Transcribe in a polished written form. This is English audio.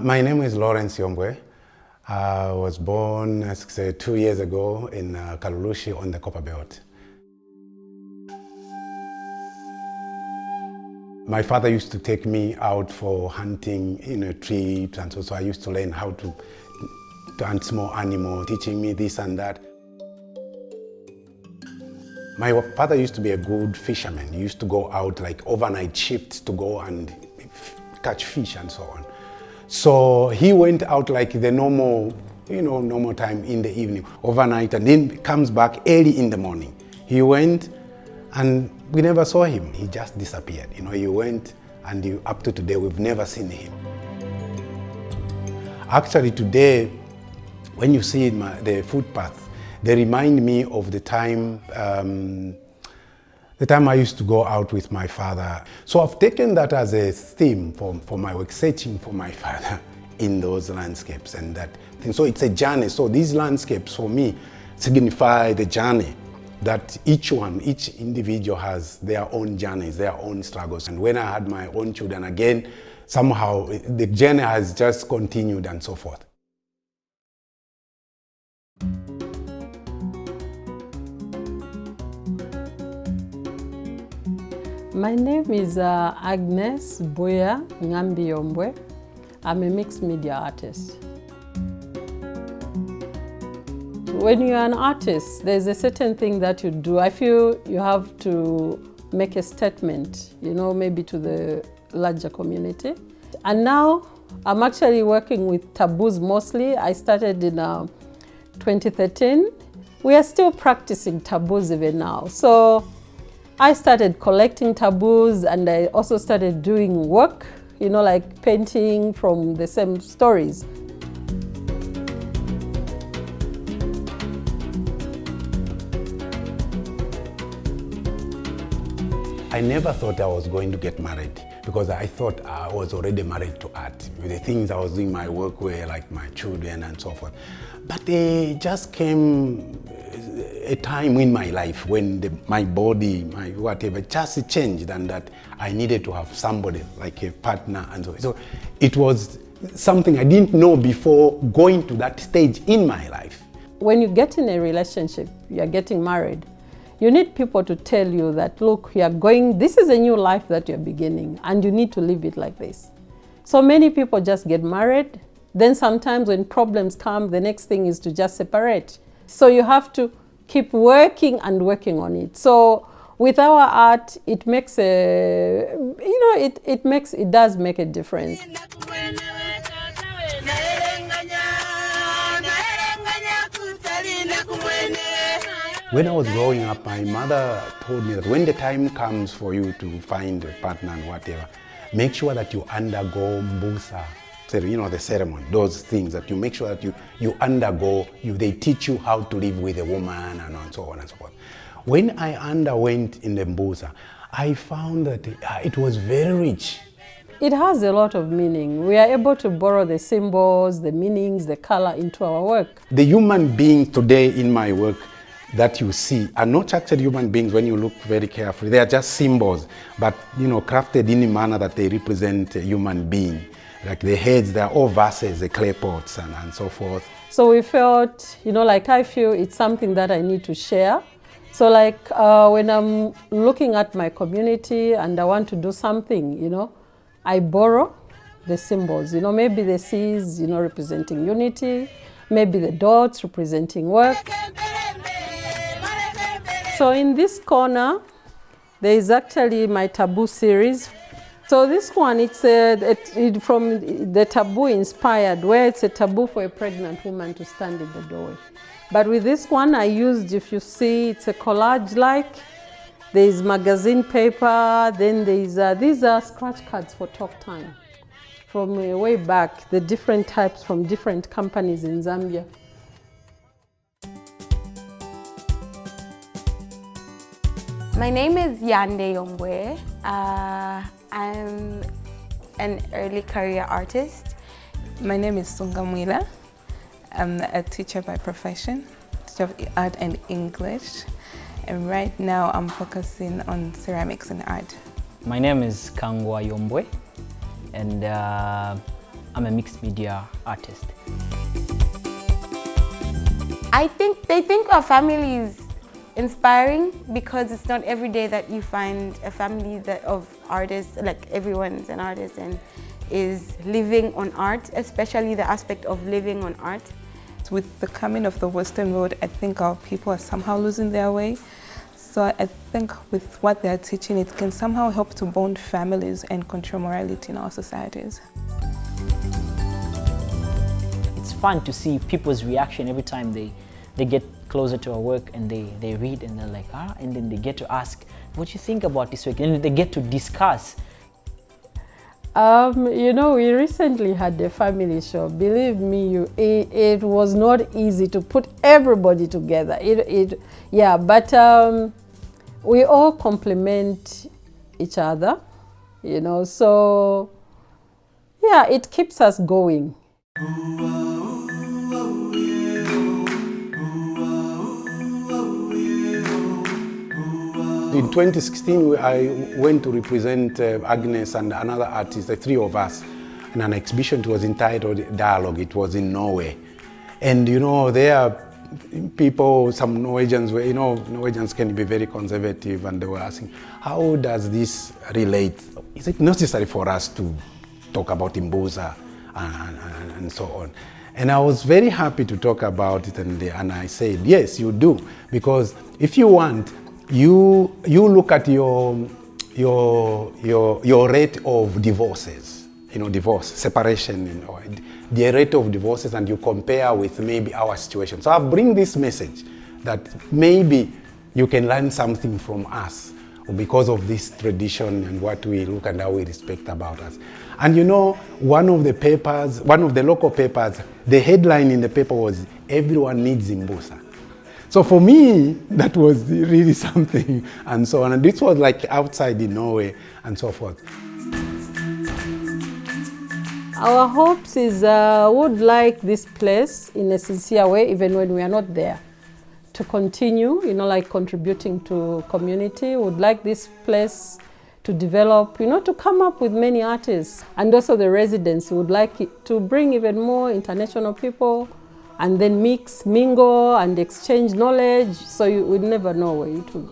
My name is Lawrence Yombwe. I was born 2 years ago in Kalulushi on the Copper Belt. My father used to take me out for hunting trips, and so I used to learn how to hunt small animals, teaching me this and that. My father used to be a good fisherman. He used to go out like overnight shifts to go and catch fish and so on. So he went out like the normal time in the evening, overnight, and then comes back early in the morning. He went and we never saw him. He just disappeared. He went and up to today, we've never seen him. Actually today, when you see the footpaths, they remind me of the time I used to go out with my father. So I've taken that as a theme for my work, searching for my father in those landscapes and that thing. So it's a journey. So these landscapes for me signify the journey that each individual has their own journeys, their own struggles. And when I had my own children, again, somehow the journey has just continued and so forth. My name is Agnes Boya Ngambi Yombwe. I'm a mixed media artist. When you're an artist, there's a certain thing that you do. I feel you have to make a statement, maybe to the larger community. And now I'm actually working with taboos mostly. I started in 2013. We are still practicing taboos even now. So I started collecting taboos, and I also started doing work, like painting from the same stories. I never thought I was going to get married because I thought I was already married to art. The things I was doing my work were like my children and so forth. But there just came a time in my life when my body, my whatever, just changed, and that I needed to have somebody, like a partner and so on. So it was something I didn't know before going to that stage in my life. When you get in a relationship, you're getting married, you need people to tell you that, look, this is a new life that you're beginning, and you need to live it like this. So many people just get married. Then sometimes when problems come, the next thing is to just separate. So you have to keep working and working on it. So with our art, it does make a difference. When I was growing up, my mother told me that when the time comes for you to find a partner and whatever, make sure that you undergo mbusa, the ceremony, those things that you make sure that you undergo, they teach you how to live with a woman and so on and so forth. When I underwent in the mbusa, I found that it was very rich. It has a lot of meaning. We are able to borrow the symbols, the meanings, the color into our work. The human beings today in my work that you see are not actually human beings when you look very carefully. They are just symbols, but crafted in a manner that they represent a human being. Like the heads, they are all vases, the clay pots and so forth. So we felt, I feel it's something that I need to share. So when I'm looking at my community and I want to do something, I borrow the symbols. Maybe the C's, representing unity, maybe the dots representing work. So in this corner, there is actually my taboo series. So this one, it's from the taboo inspired, where it's a taboo for a pregnant woman to stand in the doorway. But with this one, I used, if you see, it's a collage-like. There is magazine paper, then these are scratch cards for talk time. From way back, the different types from different companies in Zambia. My name is Yombwe. I'm an early career artist. My name is Sungamwila. I'm a teacher by profession, teacher of art and English. And right now I'm focusing on ceramics and art. My name is Kangwa Yombwe, and I'm a mixed media artist. I think they think our family is inspiring because it's not every day that you find a family of artists, like everyone's an artist and is living on art, especially the aspect of living on art. With the coming of the Western world, I think our people are somehow losing their way. So I think with what they are teaching, it can somehow help to bond families and control morality in our societies. It's fun to see people's reaction every time they get closer to our work and they read and they're like, and then they get to ask, what do you think about this work? And they get to discuss. You know, we recently had a family show. Believe me, it was not easy to put everybody together. But we all complement each other, you know, so yeah, it keeps us going. In 2016, I went to represent Agnes and another artist, the three of us, in an exhibition. It was entitled Dialogue. It was in Norway. And you know, there are people, some Norwegians were, you know, Norwegians can be very conservative, and they were asking, how does this relate? Is it necessary for us to talk about Imbuza and so on? And I was very happy to talk about it, and I said, yes, you do, because if you want, you look at your rate of divorces, you know, divorce, separation, you know, the rate of divorces, and you compare with maybe our situation. So I bring this message that maybe you can learn something from us because of this tradition and what we look and how we respect about us. And you know, one of the local papers, the headline in the paper was, "Everyone needs Imbuza." So for me, that was really something, and so on. And this was like outside in Norway and so forth. Our hopes is would like this place in a sincere way, even when we are not there, to continue, you know, like contributing to community. Would like this place to develop, you know, to come up with many artists. And also the residents would like it to bring even more international people, and then mix, mingle, and exchange knowledge, so you would never know where it would